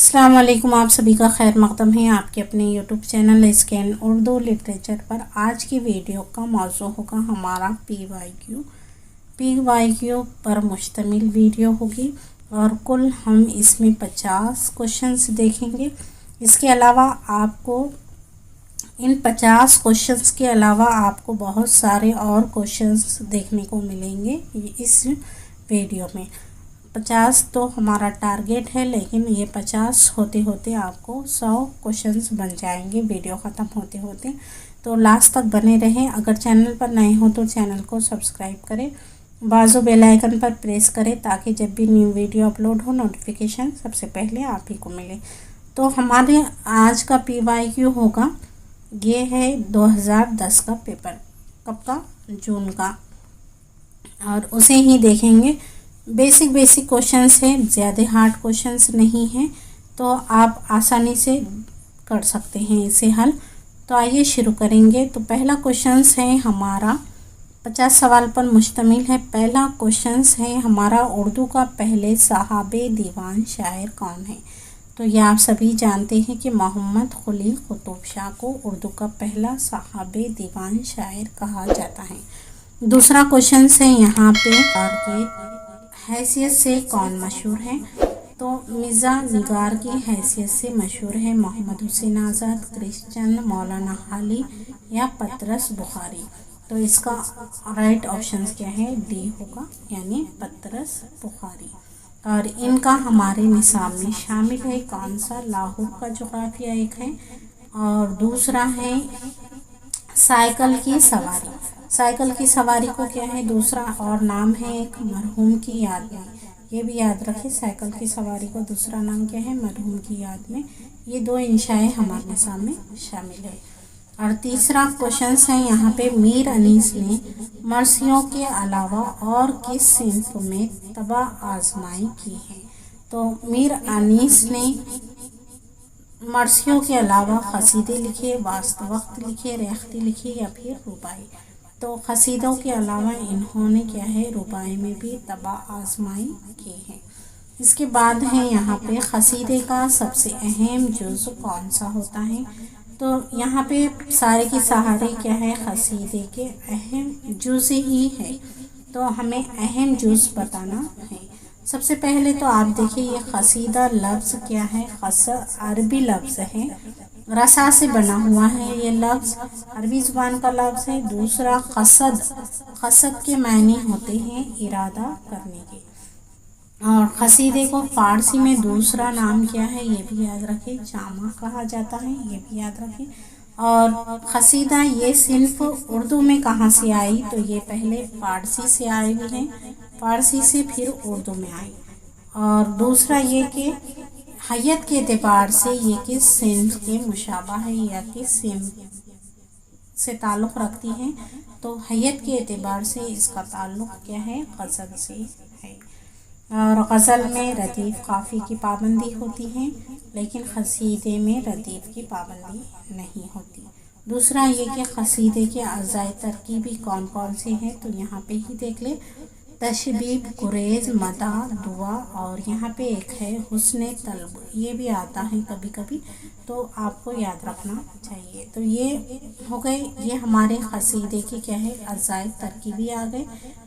السلام علیکم، آپ سبھی کا خیر مقدم ہے آپ کے اپنے YouTube channel scan Urdu literature پر۔ آج کی ویڈیو کا موضوع ہوگا ہمارا پی وائی کیو پر مشتمل ویڈیو ہوگی، اور کل ہم اس میں 50 کوشچنس دیکھیں گے۔ اس کے علاوہ آپ کو ان 50 کوشچنس کے علاوہ آپ کو بہت سارے اور کوشچنس دیکھنے کو ملیں گے اس ویڈیو میں۔ 50 تو ہمارا ٹارگیٹ ہے، لیکن یہ 50 ہوتے ہوتے آپ کو 100 کوشچنس بن جائیں گے ویڈیو ختم ہوتے ہوتے۔ تو لاسٹ تک بنے رہیں۔ اگر چینل پر نئے ہوں تو چینل کو سبسکرائب کریں، بازو بیل آئیکن پر پریس کریں تاکہ جب بھی نیو ویڈیو اپلوڈ ہو نوٹیفیکیشن سب سے پہلے آپ ہی کو ملے۔ تو ہمارے آج کا پی وائی کیو ہوگا، یہ ہے 2010 کا پیپر، کب کا؟ جون کا، اور اسے ہی دیکھیں گے۔ بیسک کوشچنس ہیں، زیادہ ہارڈ کوشچنس نہیں ہیں، تو آپ آسانی سے کر سکتے ہیں اسے حل۔ تو آئیے شروع کریں گے۔ تو پہلا کوشچنس ہے ہمارا 50 سوال پر مشتمل ہے۔ پہلا کوشچنس ہے ہمارا، اردو کا پہلے صاحب دیوان شاعر کون ہے؟ تو یہ آپ سبھی جانتے ہیں کہ محمد قلی قطب شاہ کو اردو کا پہلا صاحب دیوان شاعر کہا جاتا ہے۔ دوسرا کوشچنس ہے یہاں پہ، حیثیت سے کون مشہور ہے؟ تو مرزا نگار کی حیثیت سے مشہور ہے محمد حسین آزاد، کرشن چندر، مولانا حالی یا پطرس بخاری۔ تو اس کا رائٹ آپشن کیا ہے؟ ڈی ہوگا، یعنی پطرس بخاری۔ اور ان کا ہمارے نصاب میں شامل ہے کون سا؟ لاہور کا جغرافیہ ایک ہے، اور دوسرا ہے سائیکل کی سواری۔ سائیکل کی سواری کو کیا ہے؟ دوسرا اور نام ہے ایک مرحوم کی یاد میں۔ یہ بھی یاد رکھیں، سائیکل کی سواری کو دوسرا نام کیا ہے؟ مرحوم کی یاد میں۔ یہ دو انشائیں ہمارے نصاب میں شامل ہے۔ اور تیسرا کوشچنس ہے یہاں پہ، میر انیس نے مرثیوں کے علاوہ اور کس صنف میں طبع آزمائی کی ہے؟ تو میر انیس نے مرثیوں کے علاوہ قصیدے لکھے، واسط وقت لکھے، ریاضتی لکھے یا پھر رباعی۔ تو قصیدوں کے علاوہ انہوں نے کیا ہے؟ رباعی میں بھی طبع آزمائی کی ہے۔ اس کے بعد ہے یہاں پہ، قصیدے کا سب سے اہم جز کون سا ہوتا ہے؟ تو یہاں پہ سارے کے سہارے کیا ہے؟ قصیدے کے اہم جز ہی ہے، تو ہمیں اہم جز بتانا ہے۔ سب سے پہلے تو آپ دیکھیں، یہ قصیدہ لفظ کیا ہے؟ عربی لفظ ہے، رسا سے بنا ہوا ہے، یہ لفظ عربی زبان کا لفظ ہے۔ دوسرا قصد کے معنی ہوتے ہیں ارادہ کرنے کے، اور قصیدے کو فارسی میں دوسرا نام کیا ہے؟ یہ بھی یاد رکھیں، جامع کہا جاتا ہے، یہ بھی یاد رکھیں۔ اور قصیدہ یہ صنف اردو میں کہاں سے آئی؟ تو یہ پہلے فارسی سے آئے ہوئے ہیں، فارسی سے پھر اردو میں آئی۔ اور دوسرا یہ کہ حیت کے اعتبار سے یہ کس صنف کے مشابہ ہے یا کس صنف سے تعلق رکھتی ہے؟ تو حیت کے اعتبار سے اس کا تعلق کیا ہے؟ غزل سے ہے۔ اور غزل میں ردیف قافیے کی پابندی ہوتی ہے، لیکن قصیدے میں ردیف کی پابندی نہیں ہوتی۔ دوسرا یہ کہ قصیدے کے اعضائے ترکیبی کون کون سے ہیں؟ تو یہاں پہ ہی دیکھ لیں، تشبیب، گریز، مدح، دعا، اور یہاں پہ ایک ہے حسن طلب، یہ بھی آتا ہے کبھی کبھی، تو آپ کو یاد رکھنا چاہیے۔ تو یہ ہو گئے، یہ ہمارے قصیدے کے کیا ہے؟ اعضائے ترکیبی آ گئے۔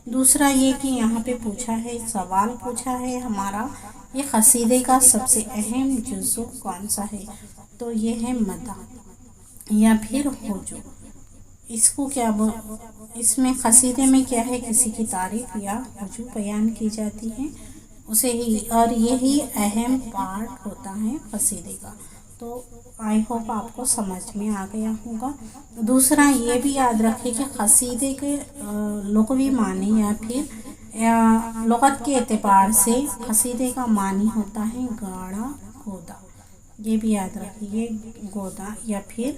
دوسرا یہ کہ یہاں پہ پوچھا ہے، سوال پوچھا ہے ہمارا، یہ قصیدے کا سب سے اہم جزو کون سا ہے؟ تو یہ ہے مدح یا پھر ہجو۔ اس کو کیا اس میں قصیدے میں کیا ہے؟ کسی کی تعریف یا ہجو بیان کی جاتی ہے اسے ہی، اور یہی اہم پارٹ ہوتا ہے قصیدے کا۔ تو آئی ہوپ آپ کو سمجھ میں آ گیا ہوگا۔ دوسرا یہ بھی یاد رکھیں کہ قصیدے کے لغوی معنی یا پھر لغت کے اعتبار سے قصیدے کا معنی ہوتا ہے گاڑھا گودا، یہ بھی یاد رکھیے، گودا یا پھر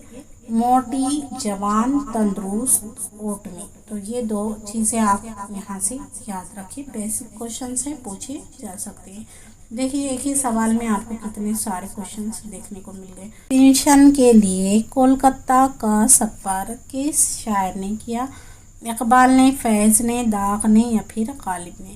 موٹی، جوان، تندرست، اوٹمی۔ تو یہ دو چیزیں آپ یہاں سے یاد رکھیں، بیسک کوشچن سے پوچھے جا سکتے ہیں۔ دیکھیے ایک ہی سوال میں آپ کو کتنے سارے کوشچنس دیکھنے کو مل گئے۔ پینشن کے لیے کولکتہ کا سفر کس شاعر نے کیا؟ اقبال نے، فیض نے، داغ نے یا پھر غالب نے؟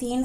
3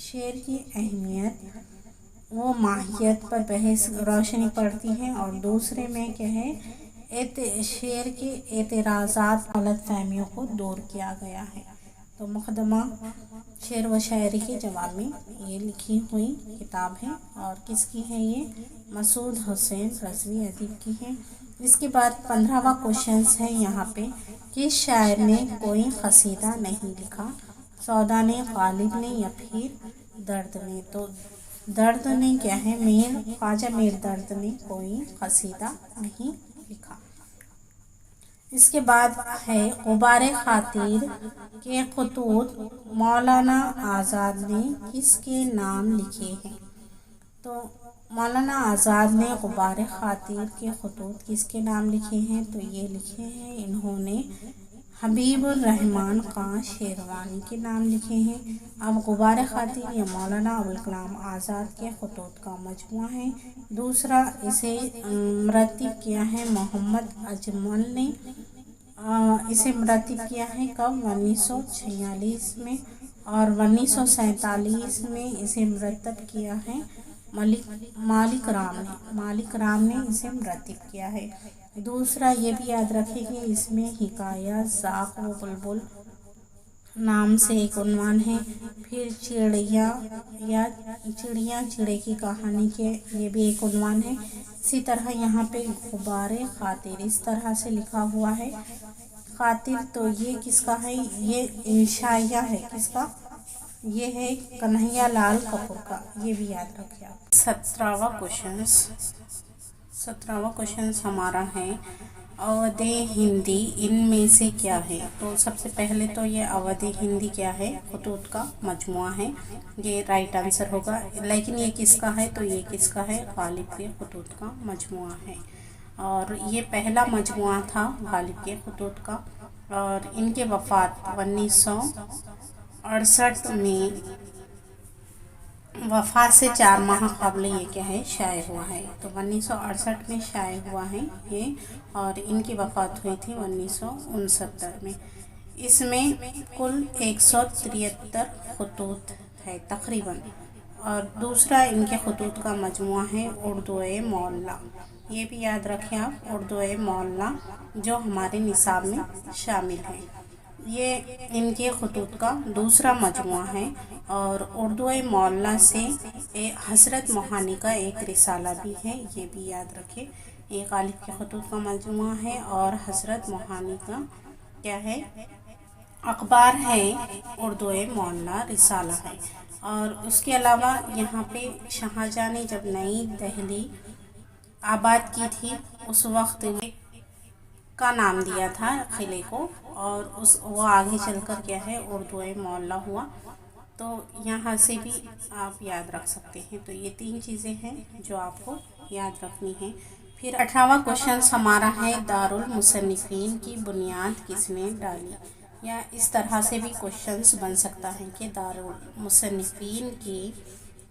شعر کی اہمیت و ماہیت پر بحث روشنی پڑتی ہے، اور دوسرے میں کیا ہے شعر کے اعتراضات غلط فہمیوں کو دور کیا گیا ہے۔ تو مقدمہ شعر و شاعری کے جواب میں یہ لکھی ہوئی کتاب ہے، اور کس کی ہے یہ؟ مسعود حسین رضوی ادیب کی ہے۔ اس کے بعد 15واں کوشچنس ہے یہاں پہ، کس شاعر نے کوئی قصیدہ نہیں لکھا؟ سودا نے، غالب نے، یا پھر درد نے؟ تو درد نے کیا ہے، خواجہ میر درد نے کوئی قصیدہ نہیں لکھا۔ اس کے بعد ہے غبار خاطر کے خطوط مولانا آزاد نے کس کے نام لکھے ہیں؟ تو مولانا آزاد نے غبار خاطر کے خطوط کس کے نام لکھے ہیں؟ تو یہ لکھے ہیں انہوں نے حبیب الرحمن خان شیروانی کے نام لکھے ہیں۔ اب غبار خاطر یہ مولانا ابوالکلام آزاد کے خطوط کا مجموعہ ہے۔ دوسرا اسے مرتب کیا ہے محمد اجمل نے، اسے مرتب کیا ہے کب؟ 1946 میں، اور 1947 میں اسے مرتب کیا ہے مالک رام نے اسے مرتب کیا ہے۔ دوسرا یہ بھی یاد رکھیں کہ اس میں حکایہ زاغ و بلبل نام سے ایک عنوان ہے، پھر چڑے کی کہانی کے یہ بھی ایک عنوان ہے۔ اسی طرح یہاں پہ غبار خاطر اس طرح سے لکھا ہوا ہے خاطر، تو یہ کس کا ہے؟ یہ انشائیہ ہے، کس کا؟ یہ ہے کنہیا لال کپور کا، یہ بھی یاد رکھیں آپ۔ 17واں کوشچنس ہمارا ہے اودھ ہندی ان میں سے کیا ہے؟ تو سب سے پہلے تو یہ اودھ ہندی کیا ہے؟ خطوط کا مجموعہ ہے، یہ رائٹ آنسر ہوگا۔ لیکن یہ کس کا ہے؟ تو یہ کس کا ہے؟ غالب کے خطوط کا مجموعہ ہے، اور یہ پہلا مجموعہ تھا غالب کے خطوط کا، اور ان کے وفات 1968 میں، وفات سے 4 ماہ قبل یہ کیا ہے؟ شائع ہوا ہے۔ تو 1968 میں شائع ہوا ہے یہ، اور ان کی وفات ہوئی تھی 1969 میں۔ اس میں کل 173 خطوط ہے تقریباً، اور دوسرا ان کے خطوط کا مجموعہ ہے اردوئے معلیٰ، یہ بھی یاد رکھیں آپ، اردوئے معلیٰ جو ہمارے نصاب میں شامل ہے۔ یہ ان کے خطوط کا دوسرا مجموعہ ہے، اور اردوئے معلیٰ سے حضرت موہانی کا ایک رسالہ بھی ہے، یہ بھی یاد رکھیں۔ یہ غالب کے خطوط کا مجموعہ ہے، اور حضرت موہانی کا کیا ہے؟ اخبار ہے، اردوئے معلیٰ رسالہ ہے۔ اور اس کے علاوہ یہاں پہ شاہجہاں نے جب نئی دہلی آباد کی تھی اس وقت کا نام دیا تھا قلعے کو، اور وہ آگے چل کر کیا ہے؟ اردوئے معلیٰ ہوا، تو یہاں سے بھی آپ یاد رکھ سکتے ہیں۔ تو یہ 3 چیزیں ہیں جو آپ کو یاد رکھنی ہیں۔ پھر 18واں کوشچنس ہمارا ہے دارالمصنفین کی بنیاد کس نے ڈالی؟ یا اس طرح سے بھی کوشچنس بن سکتا ہے کہ دارالمصنفین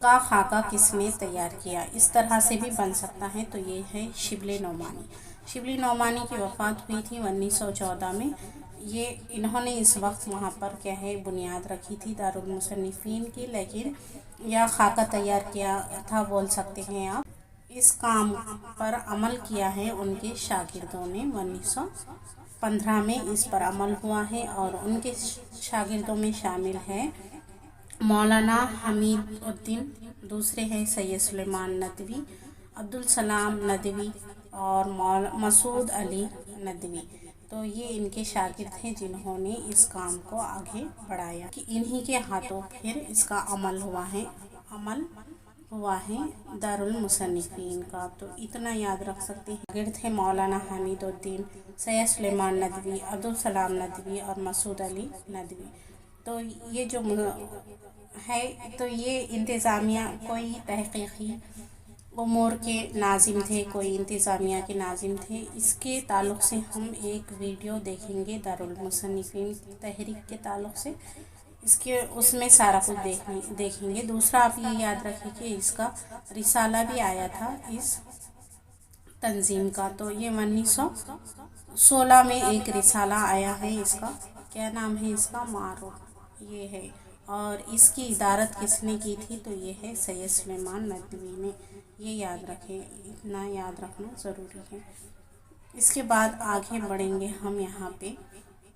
کا خاکہ کس نے تیار کیا؟ اس طرح سے بھی بن سکتا ہے، تو یہ ہے شبلی نعمانی۔ شبلی نعمانی کی وفات ہوئی تھی 1914 میں۔ یہ انہوں نے اس وقت وہاں پر کیا ہے؟ بنیاد رکھی تھی دارالمصنفین کی، لیکن یا خاکہ تیار کیا تھا بول سکتے ہیں آپ۔ اس کام پر عمل کیا ہے ان کے شاگردوں نے، 1915 میں اس پر عمل ہوا ہے، اور ان کے شاگردوں میں شامل ہے مولانا حمید الدین، دوسرے ہیں سید سلیمان ندوی، عبدالسلام ندوی، اور مسعود علی ندوی۔ تو یہ ان کے شاگرد ہیں جنہوں نے اس کام کو آگے بڑھایا، کہ انہی کے ہاتھوں پھر اس کا عمل ہوا ہے دارالمصنفین کا۔ تو اتنا یاد رکھ سکتے ہیں۔ شاگرد تھے مولانا حمید الدین، سید سلیمان ندوی، عبدالسلام ندوی، اور مسعود علی ندوی۔ تو یہ جو ہے، تو یہ انتظامیہ کوئی تحقیقی امور کے ناظم تھے، کوئی انتظامیہ کے ناظم تھے۔ اس کے تعلق سے ہم ایک ویڈیو دیکھیں گے دارالمصنفین تحریک کے تعلق سے، اس میں سارا کچھ دیکھیں گے۔ دوسرا آپ یہ یاد رکھیں کہ اس کا رسالہ بھی آیا تھا اس تنظیم کا، تو یہ 1916 میں ایک رسالہ آیا ہے، اس کا کیا نام ہے؟ اس کا معروف یہ ہے، اور اس کی ادارت کس نے کی تھی؟ تو یہ ہے سید سلیمان ندوی نے۔ یہ یاد رکھیں، اتنا یاد رکھنا ضروری ہے۔ اس کے بعد آگے بڑھیں گے ہم یہاں پہ۔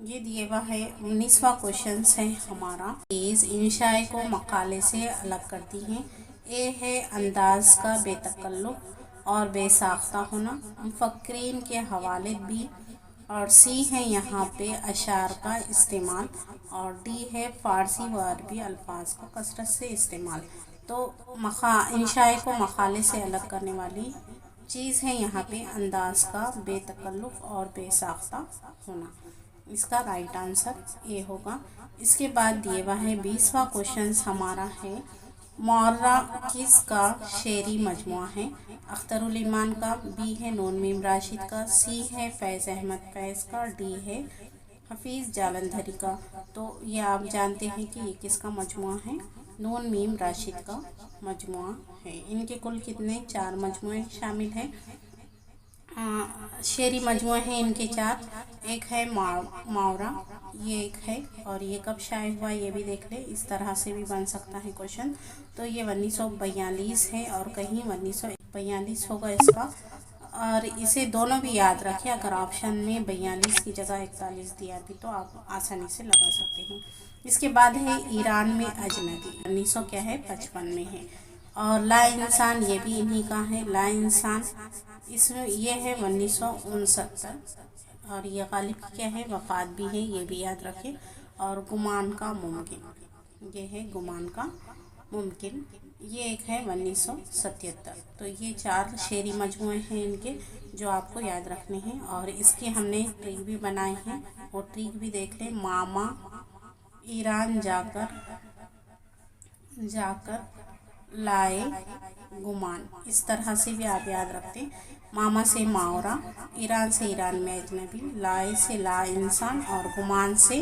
یہ دیے ہوا ہے 19واں کوشچنس ہے ہمارا، انشاء کو مقالے سے الگ کرتی ہیں۔ اے ہے انداز کا بے تکلف اور بے ساختہ ہونا، مفکرین کے حوالے بھی، اور سی ہے یہاں پہ اشعار کا استعمال، اور ڈی ہے فارسی و عربی الفاظ کا کثرت سے استعمال۔ تو انشاء کو مقالے سے الگ کرنے والی چیز ہے یہاں پہ انداز کا بے تکلف اور بے ساختہ ہونا۔ اس کا رائٹ آنسر اے ہوگا۔ اس کے بعد دیے ہوا ہے 20واں کوشچنس ہمارا ہے، معرہ کس کا شعری مجموعہ ہے؟ اخترالایمان کا، بی ہے نون میم راشد کا، سی ہے فیض احمد فیض کا، ڈی ہے حفیظ جالندھری کا۔ تو یہ آپ جانتے ہیں کہ یہ کس کا مجموعہ ہے؟ نون میم راشد کا مجموعہ ہے۔ ان کے کل کتنے 4 مجموعے شامل ہیں، شعری مجموعے ہیں ان کے 4۔ ایک ہے معرہ، یہ ایک ہے، اور یہ کب شائع ہوا یہ بھی دیکھ لیں، اس طرح سے بھی بن سکتا ہے کوشچن۔ تو یہ 1942 ہے، اور کہیں 1942 ہوگا اس کا، اور اسے دونوں بھی یاد رکھیں۔ اگر آپشن میں 42 کی جگہ 41 دیا بھی تو آپ آسانی سے لگا سکتے ہیں۔ اس کے بعد ہے ایران میں اجنبی، 1955 میں ہے، اور لا انسان یہ بھی انہی کا ہے، لا انسان اس میں یہ ہے 1969، اور یہ غالب کی کیا ہے؟ وفات بھی ہے، یہ بھی یاد رکھیں۔ اور گمان کا ممکن، یہ ہے گمان کا ممکن، یہ ایک ہے 1977۔ تو یہ 4 شعری مجموعے ہیں ان کے جو آپ کو یاد رکھنے ہیں، اور اس کی ہم نے ٹریک بھی بنائے ہیں، اور ٹریک بھی دیکھ لیں۔ ماما ایران جا کر لائے گمان، اس طرح سے بھی آپ یاد رکھتے ہیں۔ ماما سے معرہ، ایران سے ایران میں اجنبی، لائے سے لا انسان، اور گمان سے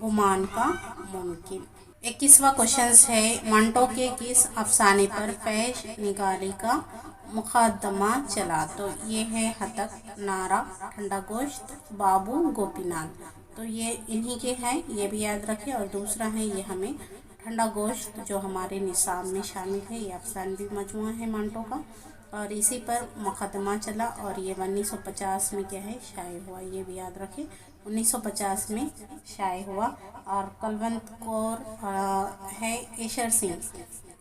گمان کا ممکن۔ 21واں کوشچنس ہے، منٹو کے کس افسانے پر پیش نگاری کا مقدمہ چلا؟ تو یہ ہے ہتک، نارا، ٹھنڈا گوشت، بابو گوپی ناتھ۔ تو یہ انہی کے ہیں، یہ بھی یاد رکھیں۔ اور دوسرا ہے یہ ہمیں ٹھنڈا گوشت جو ہمارے نصاب میں شامل ہے، یہ افسانوی مجموعہ ہے منٹو کا، اور اسی پر مقدمہ چلا، اور یہ 1950 میں کیا ہے؟ شائع ہوا، یہ بھی یاد رکھیں، 1950 میں شائع ہوا۔ اور کلونت کور ہے ایشر سنگھ،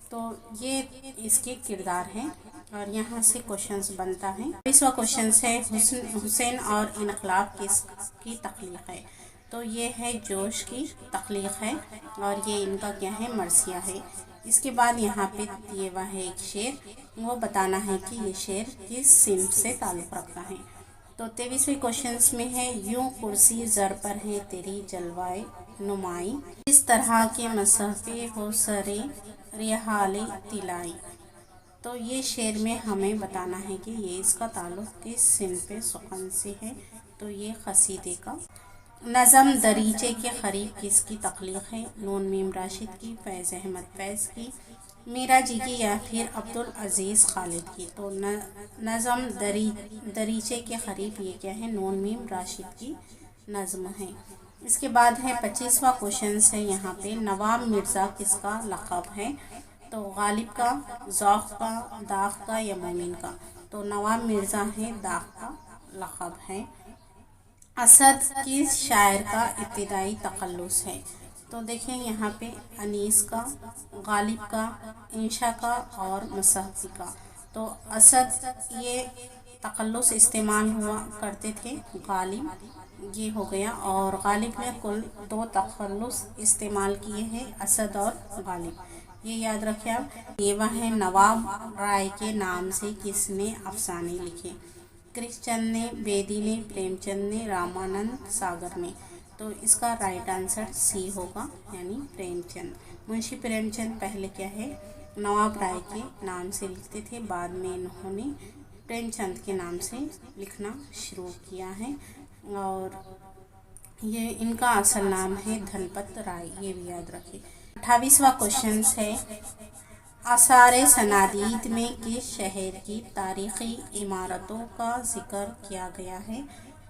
تو یہ اس کے کردار ہیں، اور یہاں سے کوشچنس بنتا ہے۔ 20واں کوشچنس ہے، حسین اور انقلاب کس کی تخلیق ہے؟ تو یہ ہے جوش کی تخلیق ہے، اور یہ ان کا کیا ہے؟ مرثیہ ہے۔ اس کے بعد یہاں پہ دیے ہوا ہے ایک شعر، وہ بتانا ہے کہ یہ شعر کس صنف سے تعلق رکھتا ہے۔ تو 23ویں کوشچنس میں ہے، یوں کرسی زر پر ہے تیری جلوائے نمائی، اس طرح کے مصحفِ ہو سرِ رحالِ طلائی۔ تو یہ شعر میں ہمیں بتانا ہے کہ یہ اس کا تعلق کس صنف سخن سے ہے، تو یہ قصیدے کا۔ نظم دریچے کے قریب کس کی تخلیق ہے؟ نون میم راشد کی، فیض احمد فیض کی، میرا جی کی، یا پھر عبدالعزیز خالد کی۔ تو نظم دریچے کے قریب یہ کیا ہے؟ نون میم راشد کی نظم ہے۔ اس کے بعد ہے 25واں کوشچنس ہے یہاں پہ، نواب مرزا کس کا لقب ہے؟ تو غالب کا، ذوق کا، داغ کا، یا مومن کا۔ تو نواب مرزا ہے، داغ کا لقب ہے۔ اسد کس شاعر کا ابتدائی تخلص ہے؟ تو دیکھیں یہاں پہ انیس کا، غالب کا، انشاء کا، اور مصحفی کا۔ تو اسد یہ تخلص استعمال ہوا کرتے تھے، غالب یہ ہو گیا، اور غالب نے کل 2 تخلص استعمال کیے ہیں، اسد اور غالب، یہ یاد رکھیں آپ۔ یہ وہ ہے، نواب رائے کے نام سے کس نے افسانے لکھے؟ کرشن چند نے، بیدی نے، پریم چند نے، رامانند ساگر نے۔ تو اس کا رائٹ آنسر سی ہوگا، یعنی پریم چند۔ منشی پریم چند پہلے کیا ہے؟ نواب رائے کے نام سے لکھتے تھے، بعد میں انہوں نے پریم چند کے نام سے لکھنا شروع کیا ہے، اور یہ ان کا اصل نام ہے دھن پت رائے، یہ بھی یاد رکھیں۔ 28واں کوشچنس ہے، آثار سنادید میں کس شہر کی تاریخی عمارتوں کا ذکر کیا گیا ہے؟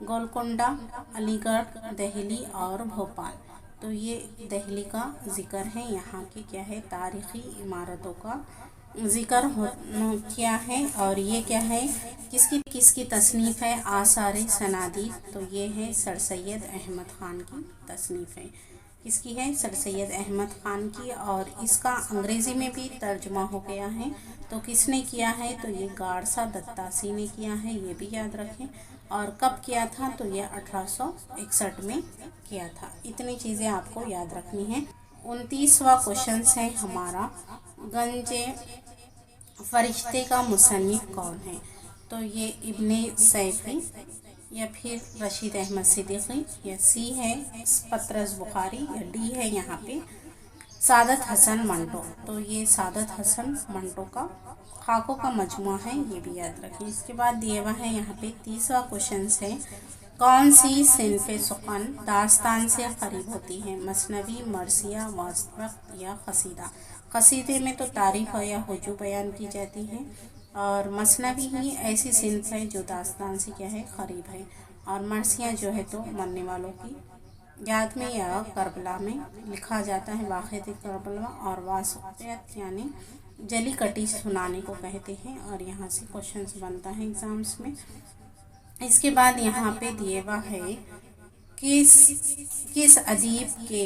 گولکنڈہ، علی گڑھ، دہلی اور بھوپال۔ تو یہ دہلی کا ذکر ہے، یہاں کی کیا ہے تاریخی عمارتوں کا ذکر کیا ہے، اور یہ کیا ہے کس کی تصنیف ہے آثار سنادید، تو یہ ہے سر سید احمد خان کی تصنیف ہے۔ کس کی ہے؟ سر سید احمد خان کی، اور اس کا انگریزی میں بھی ترجمہ ہو گیا ہے۔ تو کس نے کیا ہے؟ تو یہ گاڑسا دتاسی نے کیا ہے، یہ بھی یاد رکھیں۔ اور کب کیا تھا؟ تو یہ 1861 میں کیا تھا۔ اتنی چیزیں آپ کو یاد رکھنی ہیں۔ 29واں کوشچن ہے ہمارا، گنج فرشتے کا مصنف کون ہے؟ تو یہ ابن صیفی، یا پھر رشید احمد صدیقی، یا سی ہے پطرس بخاری، یا ڈی ہے یہاں پہ سعادت حسن منٹو۔ تو یہ سعادت حسن منٹو کا خاکوں کا مجموعہ ہے، یہ بھی یاد رکھیں۔ اس کے بعد دیا ہوا ہے یہاں پہ 30واں کوشچن ہے، کون سی صنف سخن داستان سے قریب ہوتی ہے؟ مثنوی، مرثیہ، واستوق یا قصیدہ؟ قصیدے میں تو تعریف یا ہجو بیان کی جاتی ہے، اور مثنوی ہی ایسی صنف ہے جو داستان سے کیا ہے قریب ہے، اور مرثیہ جو ہے تو مرنے والوں کی یاد میں یا کربلا میں لکھا جاتا ہے، واقعہ کربلا، اور واقعات یعنی جلی کٹی سنانے کو کہتے ہیں، اور یہاں سے کوشچنز بنتا ہے ایگزامس میں۔ اس کے بعد یہاں پہ دیے ہوا ہے، کس ادیب کے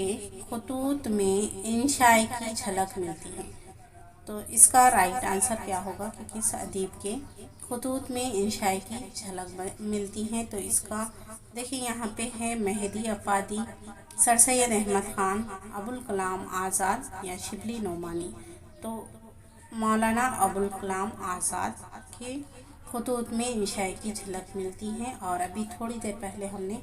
خطوط میں انشاء کی جھلک ملتی ہے؟ تو اس کا رائٹ آنسر کیا ہوگا کہ کس ادیب کے خطوط میں انشاء کی جھلک ملتی ہے؟ تو اس کا دیکھیں یہاں پہ ہے مہدی افادی، سر سید احمد خان، ابوالکلام آزاد، یا شبلی نعمانی۔ تو مولانا ابوالکلام آزاد کے خطوط میں انشاء کی جھلک ملتی ہے، اور ابھی تھوڑی دیر پہلے ہم نے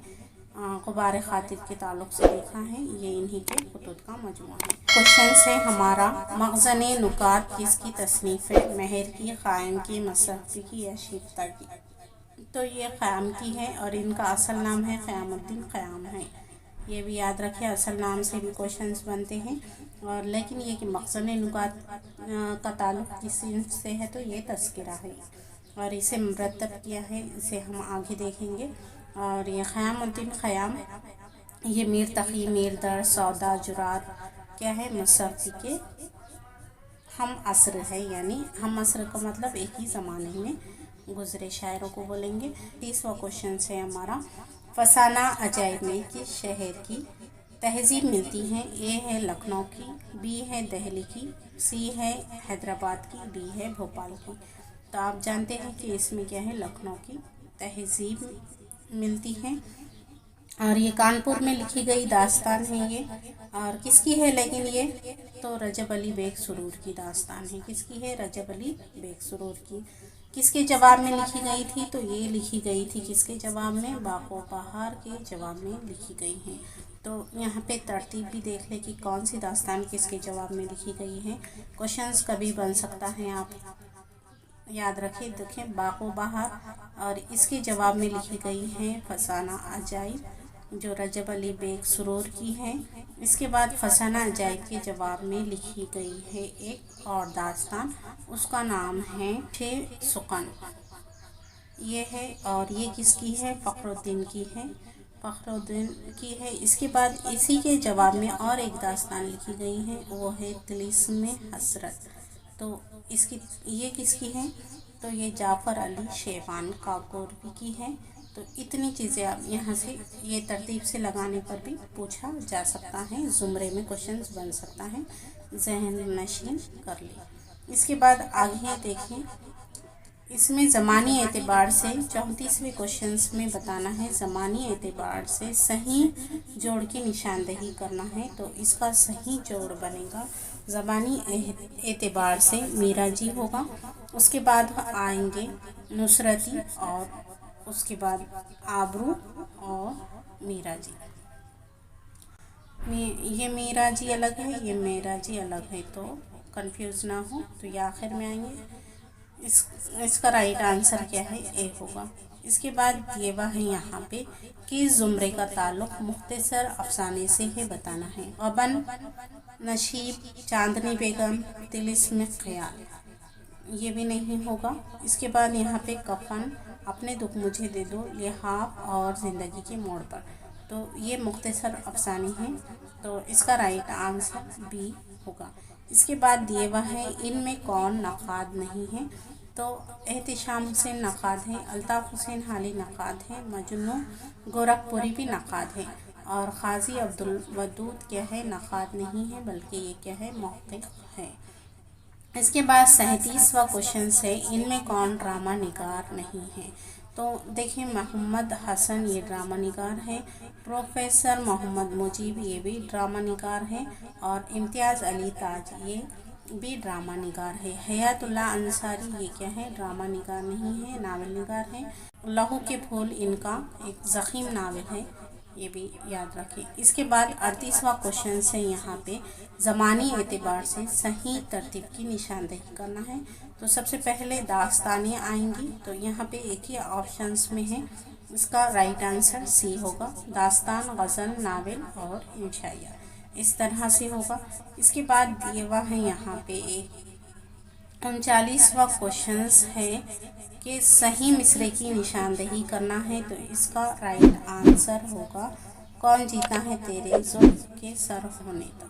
غبار خاطر کے تعلق سے دیکھا ہے، یہ انہی کے خطوط کا مجموعہ ہے۔ کوشچن ہے ہمارا، مخزن نکات کس کی تصنیف ہے؟ مہر کی، قائم کی، مصحفی کی، یا شیفتہ کی؟ تو یہ قیام کی ہے، اور ان کا اصل نام ہے قیام الدین قیام ہے، یہ بھی یاد رکھیں۔ اصل نام سے بھی کوشچنز بنتے ہیں، اور لیکن یہ کہ مخزن نکات کا تعلق کس صنف سے ہے؟ تو یہ تذکرہ ہے، اور اسے مرتب کیا ہے، اسے ہم آگے دیکھیں گے۔ اور یہ قیام الدین قیام، یہ میر تقی، میر در، سودا، جرات کیا ہے مصحفی کے ہم عصر ہے، یعنی ہم عصر کا مطلب ایک ہی زمانے میں گزرے شاعروں کو بولیں گے۔ 30واں کوشچن ہے ہمارا، فسانہ عجائب میں کس شہر کی تہذیب ملتی ہے؟ اے ہے لکھنؤ کی، بی ہے دہلی کی، سی ہے حیدرآباد کی، ڈی ہے بھوپال کی؟ تو آپ جانتے ہیں کہ اس میں کیا ہے لکھنؤ کی تہذیب ملتی ہے، اور یہ کانپور میں لکھی گئی داستان ہے یہ، اور کس کی ہے لیکن یہ تو رجب علی بیگ سرور کی داستان ہے۔ کس کی ہے؟ رجب علی بیگ سرور کی۔ کس کے جواب میں لکھی گئی تھی؟ تو یہ لکھی گئی تھی کس کے جواب میں؟ باغ و بہار کے جواب میں لکھی گئی ہیں۔ تو یہاں پہ ترتیب بھی دیکھ لیں کہ کون سی داستان کس کے جواب میں لکھی گئی ہے۔ کوشچنز کبھی بن سکتا ہے، آپ یاد رکھیں۔ دیکھیں باغ و بہار، اور اس کے جواب میں لکھی گئی ہے فسانہ عجائب، جو رجب علی بیگ سرور کی ہے۔ اس کے بعد فسانہ عجائب کے جواب میں لکھی گئی ہے ایک اور داستان، اس کا نام ہے سخن، یہ ہے، اور یہ کس کی ہے؟ فخر الدین کی ہے، فخر الدین کی ہے۔ اس کے بعد اسی کے جواب میں اور ایک داستان لکھی گئی ہے، وہ ہے طلسم حسرت۔ تو یہ کس کی ہے؟ تو یہ جعفر علی شیبان کاکوری کی ہے۔ تو اتنی چیزیں آپ یہاں سے یہ ترتیب سے لگانے پر بھی پوچھا جا سکتا ہے، زمرے میں کوشچنز بن سکتا ہے، ذہن نشین کر لیں۔ اس کے بعد آگے دیکھیں، اس میں زمانی اعتبار سے 34ویں کوشچنز میں بتانا ہے، زمانی اعتبار سے صحیح جوڑ کی نشاندہی کرنا ہے۔ تو اس کا صحیح جوڑ بنے گا زبانی اعتبار سے میرا جی ہوگا، اس کے بعد آئیں گے نصرتی، اور اس کے بعد آبرو اور میرا جی۔ یہ میرا جی الگ ہے، یہ میرا جی الگ ہے، تو کنفیوز نہ ہو، تو یہ آخر میں آئیں گے۔ اس کا رائٹ آنسر کیا ہے؟ اے ہوگا۔ اس کے بعد یہ وہ ہے یہاں پہ کس زمرے کا تعلق مختصر افسانے سے ہے بتانا ہے۔ غبن، نشیب، چاندنی بیگم، طلسم خیال، یہ بھی نہیں ہوگا۔ اس کے بعد یہاں پہ کفن، اپنے دکھ مجھے دے دو، لحاف اور زندگی کے موڑ پر، تو یہ مختصر افسانے ہیں، تو اس کا رائٹ آنسر بی ہوگا۔ اس کے بعد دیے ہوا ہے ان میں کون نقاد نہیں ہے، تو احتشام حسین نقاد ہے، الطاف حسین حالی نقاد ہے، مجنوں گورکھپوری بھی نقاد ہے، اور قاضی عبدالودود کیا ہے، نقاد نہیں ہے بلکہ یہ کیا ہے، محقق ہے۔ اس کے بعد 37واں کوشچنس ہے ان میں کون ڈرامہ نگار نہیں ہے، تو دیکھیں محمد حسن یہ ڈرامہ نگار ہے، پروفیسر محمد مجیب یہ بھی ڈرامہ نگار ہے، اور امتیاز علی تاج یہ بھی ڈرامہ نگار ہے۔ حیات اللہ انصاری یہ کیا ہے، ڈرامہ نگار نہیں ہے، ناول نگار ہے۔ لہو کے پھول ان کا ایک ضخیم ناول ہے، یہ بھی یاد رکھیں۔ اس کے بعد 38واں کوشچن ہے یہاں پہ زمانی اعتبار سے صحیح ترتیب کی نشاندہی کرنا ہے، تو سب سے پہلے داستانیں آئیں گی، تو یہاں پہ ایک ہی آپشنس میں ہے، اس کا رائٹ آنسر سی ہوگا، داستان، غزل، ناول اور انشائیہ، اس طرح سے ہوگا۔ اس کے بعد دیے ہوا ہے یہاں پہ ایک 39واں کوشچنس ہے کہ صحیح مصرعے کی نشاندہی کرنا ہے، تو اس کا رائٹ آنسر ہوگا کون جیتا ہے تیرے زلف کے سر ہونے تک،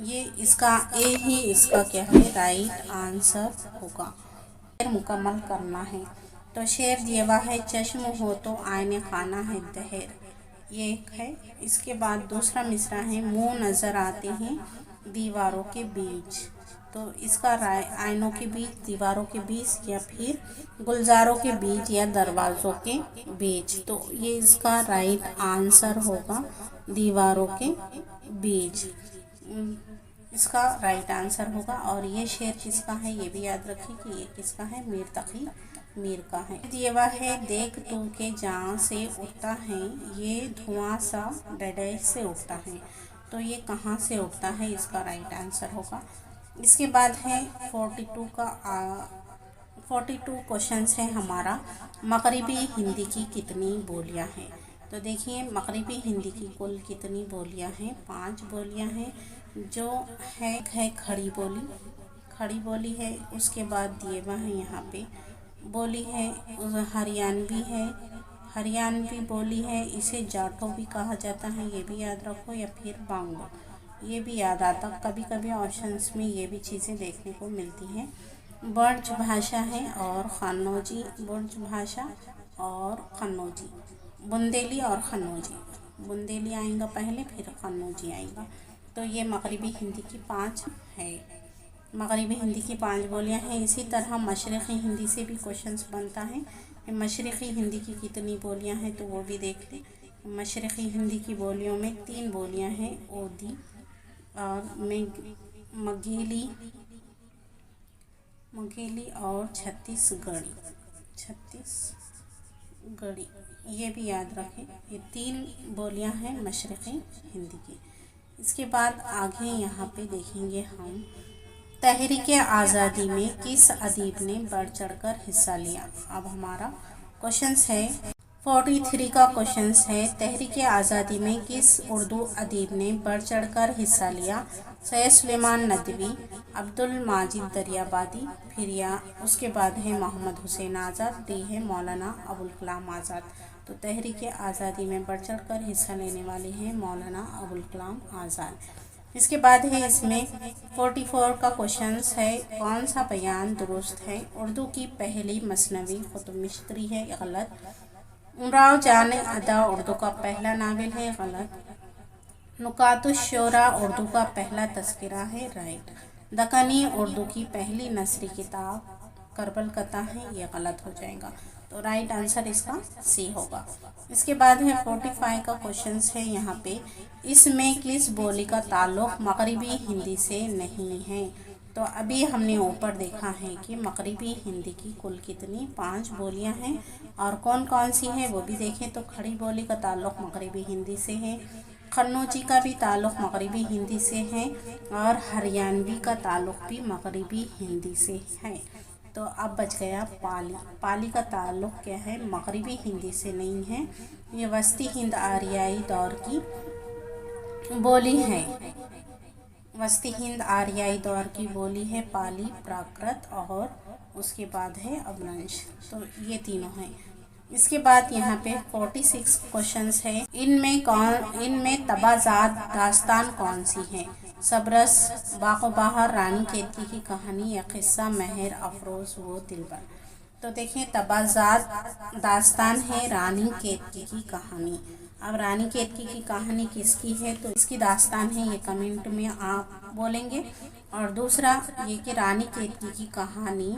یہ اس کا اے ہی اس کا کیا ہے، رائٹ آنسر ہوگا۔ مکمل کرنا ہے، تو شعر دیے ہوا ہے چشم ہو تو آئینے خانہ ہے دہر، یہ ایک ہے۔ اس کے بعد دوسرا مصرعہ ہے منہ نظر آتے ہیں دیواروں کے بیچ، تو اس کا آئینوں کے بیچ، دیواروں کے بیچ، یا پھر گلزاروں کے بیچ یا دروازوں کے بیچ، تو یہ اس کا رائٹ آنسر ہوگا دیواروں کے بیچ، اس کا رائٹ آنسر ہوگا۔ اور یہ شعر کس کا ہے یہ بھی یاد رکھیں کہ یہ کس کا ہے، میر تقی میر کا ہے۔ دیے ہوا ہے دیکھ تو کے جہاں سے اٹھتا ہے یہ دھواں سا ڈڈیچ سے اٹھتا ہے، تو یہ کہاں سے اٹھتا ہے، اس کا رائٹ آنسر ہوگا۔ اس کے بعد ہے 42 کوشچنس ہے ہمارا مغربی ہندی کی کتنی بولیاں ہیں، تو دیکھیے مغربی ہندی کی کل کتنی بولیاں ہیں، 5 بولیاں ہیں، جو ہے کھڑی بولی ہے۔ اس کے بعد دیے ہوا ہے یہاں پہ بولی ہے ہریانوی بولی ہے، اسے جاٹو بھی کہا جاتا ہے، یہ بھی یاد رکھو، یا پھر بانگلو، یہ بھی یاد آتا، کبھی کبھی آپشنس میں یہ بھی چیزیں دیکھنے کو ملتی ہیں۔ برج بھاشا ہے اور قنوجی، برج بھاشا اور قنوجی، بندیلی اور قنوجی، بندیلی آئیں گا پہلے پھر قنوجی آئیں گا، تو یہ مغربی ہندی کی 5 ہے، مغربی ہندی کی 5 بولیاں ہیں۔ اسی طرح مشرقی ہندی سے بھی کوشچنس بنتا ہے، مشرقی ہندی کی کتنی بولیاں ہیں تو وہ بھی دیکھ لیں۔ مشرقی ہندی کی بولیوں میں 3 بولیاں ہیں، اودھی اور مگیلی اور چھتیس گڑھی، یہ بھی یاد رکھیں، یہ 3 بولیاں ہیں مشرقی ہندی کی۔ اس کے بعد آگے یہاں پہ دیکھیں گے ہم تحریک آزادی میں کس ادیب نے بڑھ چڑھ کر حصہ لیا، اب ہمارا کوشچنس ہے 43 کا کوشچنس ہے تحریک آزادی میں کس اردو ادیب نے بڑھ چڑھ کر حصہ لیا، سید سلیمان ندوی، عبدالماجد دریابادی، پھر یا اس کے بعد ہے محمد حسین آزاد، ڈی ہے مولانا ابوالکلام آزاد، تو تحریک آزادی میں بڑھ چڑھ کر حصہ لینے والے ہیں مولانا ابوالکلام آزاد۔ اس کے بعد ہے اس میں 44 کا کوشچنس ہے کون سا بیان درست ہے، اردو کی پہلی مثنوی قطب مشتری ہے، غلط، امراؤ جان ادا اردو کا پہلا ناول ہے، غلط، نکات الشعراء اردو کا پہلا تذکرہ ہے، رائٹ، دکنی اردو کی پہلی نثری کتاب کربل کتا ہے، یہ غلط ہو جائے گا، تو رائٹ آنسر اس کا سی ہوگا۔ اس کے بعد ہے 45 کا کوشچنس ہے یہاں پہ اس میں کس بولی کا تعلق مغربی ہندی سے نہیں ہے، تو ابھی ہم نے اوپر دیکھا ہے کہ مغربی ہندی کی کل کتنی 5 بولیاں ہیں، اور کون کون سی ہیں وہ بھی دیکھیں، تو کھڑی بولی کا تعلق مغربی ہندی سے ہے، قنوجی کا بھی تعلق مغربی ہندی سے ہے، اور ہریانوی کا تعلق بھی مغربی ہندی سے ہے، تو اب بچ گیا پالی کا تعلق کیا ہے، مغربی ہندی سے نہیں ہے، یہ وسطی ہند آریائی دور کی بولی ہے، وسطی ہند آریائی دور کی بولی ہے پالی، پراکرت اور اس کے بعد ہے ابرنش، تو یہ تینوں ہیں۔ اس کے بعد یہاں پہ 46 کوشچنس ہے، ان میں تبازات داستان کون سی ہے؟ صبرس، باغ و بہار، رانی کیتکی کی کہانی یا قصہ مہر افروز و دلبر؟ تو دیکھیں تبازات داستان ہے رانی کیتکی کی کہانی۔ اب رانی کیتکی کی کہانی کس کی ہے؟ تو اس کی داستان ہے، یہ کمنٹ میں آپ بولیں گے۔ اور دوسرا یہ کہ رانی کیتکی کی کہانی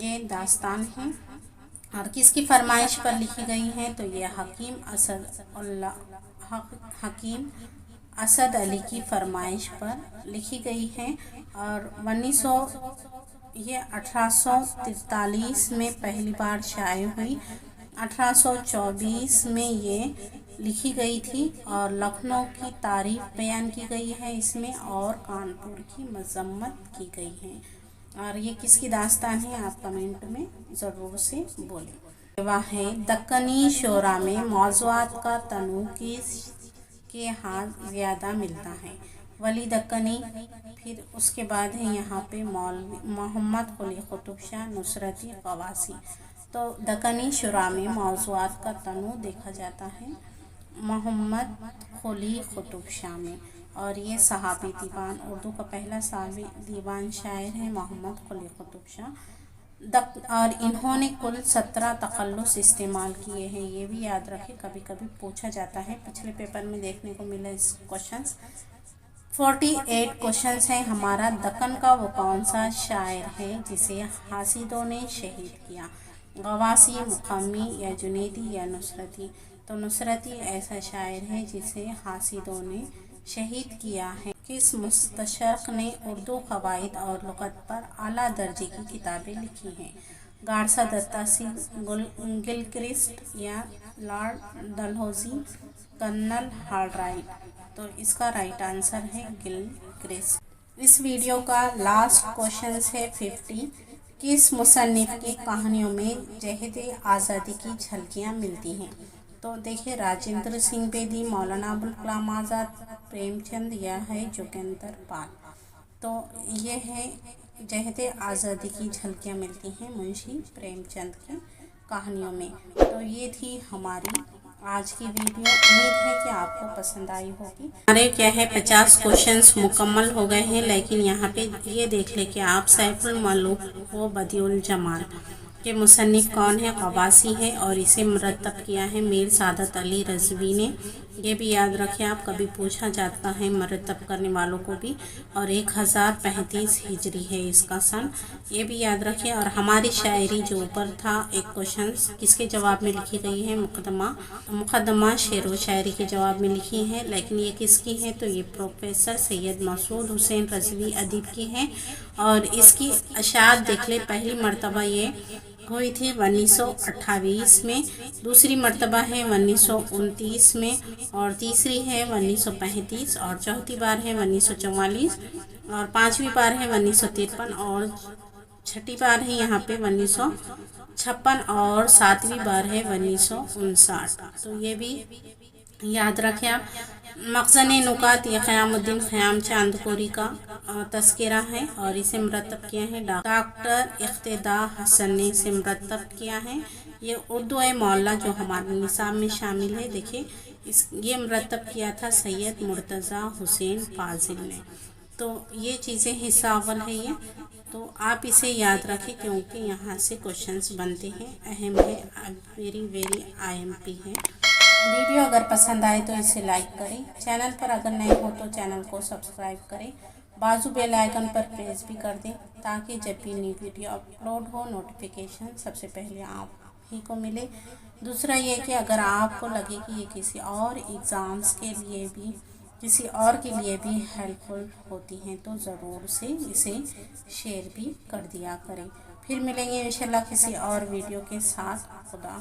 یہ داستان ہے اور کس کی فرمائش پر لکھی گئی ہے؟ تو یہ حکیم اسد علی کی فرمائش پر لکھی گئی ہے اور 1843 میں پہلی بار شائع ہوئی، 1824 میں یہ لکھی گئی تھی اور لکھنؤ کی تعریف بیان کی گئی ہے اس میں اور کانپور کی مذمت کی گئی ہے۔ اور یہ کس کی داستان ہے آپ کمنٹ میں ضرور سے بولیں۔ وہ ہے دکنی شعراء میں موضوعات کا تنوع کس کے ہاں زیادہ ملتا ہے؟ ولی دکنی، پھر اس کے بعد ہے یہاں پہ محمد قلی قطب شاہ، نصرتی، قواسی۔ تو دکنی شعراء میں موضوعات کا تنوع دیکھا جاتا ہے محمد قلی قطب شاہ میں، اور یہ صحابی دیوان، اردو کا پہلا صحابی دیوان شاعر ہے محمد قلی قطب شاہ، اور انہوں نے کل 17 تخلص استعمال کیے ہیں۔ یہ بھی یاد رکھیں، کبھی کبھی پوچھا جاتا ہے، پچھلے پیپر میں دیکھنے کو ملا اس کوشچنس۔ 48 کوشچنس ہیں ہمارا، دکن کا وہ کون سا شاعر ہے جسے حاسدوں نے شہید کیا؟ غواصی، مقمی یا جنیدی یا نصرتی؟ تو نصرتی ایسا شاعر ہے جسے حاسدوں نے شہید کیا ہے۔ کس مستشرق نے اردو قواعد اور لغت پر اعلیٰ درجے کی کتابیں لکھی ہیں؟ گارسا دتا سنگھ، گلکرسٹ یا لارڈ ڈلہوزی، کرنل ہالرائٹ؟ تو اس کا رائٹ آنسر ہے گلکرسٹ۔ اس ویڈیو کا لاسٹ کوشچنس ہے 50۔ کس مصنف کی کہانیوں میں جہد آزادی کی جھلکیاں ملتی ہیں؟ تو دیکھیں راجندر سنگھ بیدی، مولانا ابوالکلام آزاد، پریم چند یا ہے جوگیندر پال؟ تو یہ ہے جہد آزادی کی جھلکیاں ملتی ہیں منشی پریم چند کی کہانیوں میں۔ تو یہ تھی ہماری آج کی ویڈیو، امید ہے کہ آپ کو پسند آئی ہوگی۔ ہمارے کیا ہے 50 کوشچنس مکمل ہو گئے ہیں، لیکن یہاں پہ یہ دیکھ لیں کہ آپ سیف الملوک و بدیع الجمال کے مصنف کون ہے؟ قواسی ہے اور اسے مرتب کیا ہے میر سعادت علی رضوی نے۔ یہ بھی یاد رکھیں آپ، کبھی پوچھا جاتا ہے مرتب کرنے والوں کو بھی، اور 1035 ہجری ہے اس کا سن، یہ بھی یاد رکھیں۔ اور ہماری شاعری جو اوپر تھا ایک کوشچن کس کے جواب میں لکھی گئی ہے؟ مقدمہ شعر و شاعری کے جواب میں لکھی ہے، لیکن یہ کس کی ہے؟ تو یہ پروفیسر سید مسعود حسین رضوی ادیب کی ہے، اور اس کی اشاعت دیکھ لیں، پہلی مرتبہ یہ ہوئی تھی 1928 میں، دوسری مرتبہ ہے 1929 میں، اور تیسری ہے 1935، اور چوتھی بار ہے 1944، اور پانچویں بار ہے 1953، اور چھٹی بار ہے یہاں پہ 1956، اور ساتویں بار ہے 1959۔ تو یہ بھی یاد رکھیں آپ۔ مخزن نکات، یہ قیام الدین خیام چاندپوری کا تذکرہ ہے اور اسے مرتب کیا ہے ڈاکٹر اقتداء حسن نے اسے مرتب کیا ہے۔ یہ اردو معلّہ جو ہمارے نصاب میں شامل ہے، دیکھیں یہ مرتب کیا تھا سید مرتضیٰ حسین فاضل نے۔ تو یہ چیزیں حصہ اول ہے یہ، تو آپ اسے یاد رکھیں کیونکہ یہاں سے کوشچنس بنتے ہیں، اہم ہے، ویری ویری IMP ہے۔ ویڈیو اگر پسند آئے تو اسے لائک کریں، چینل پر اگر نئے ہو تو چینل کو سبسکرائب کریں، بازو بیل آئیکن پر پریس بھی کر دیں تاکہ جب بھی نئی ویڈیو اپلوڈ ہو نوٹیفیکیشن سب سے پہلے آپ ہی کو ملے۔ دوسرا یہ کہ اگر آپ کو لگے کہ یہ کسی اور ایگزامز کے لیے بھی کسی اور کے لیے بھی ہیلپ فل ہوتی ہیں تو ضرور سے اسے شیئر بھی کر دیا کریں۔ پھر ملیں گے انشاءاللہ کسی اور ویڈیو کے ساتھ۔ خدا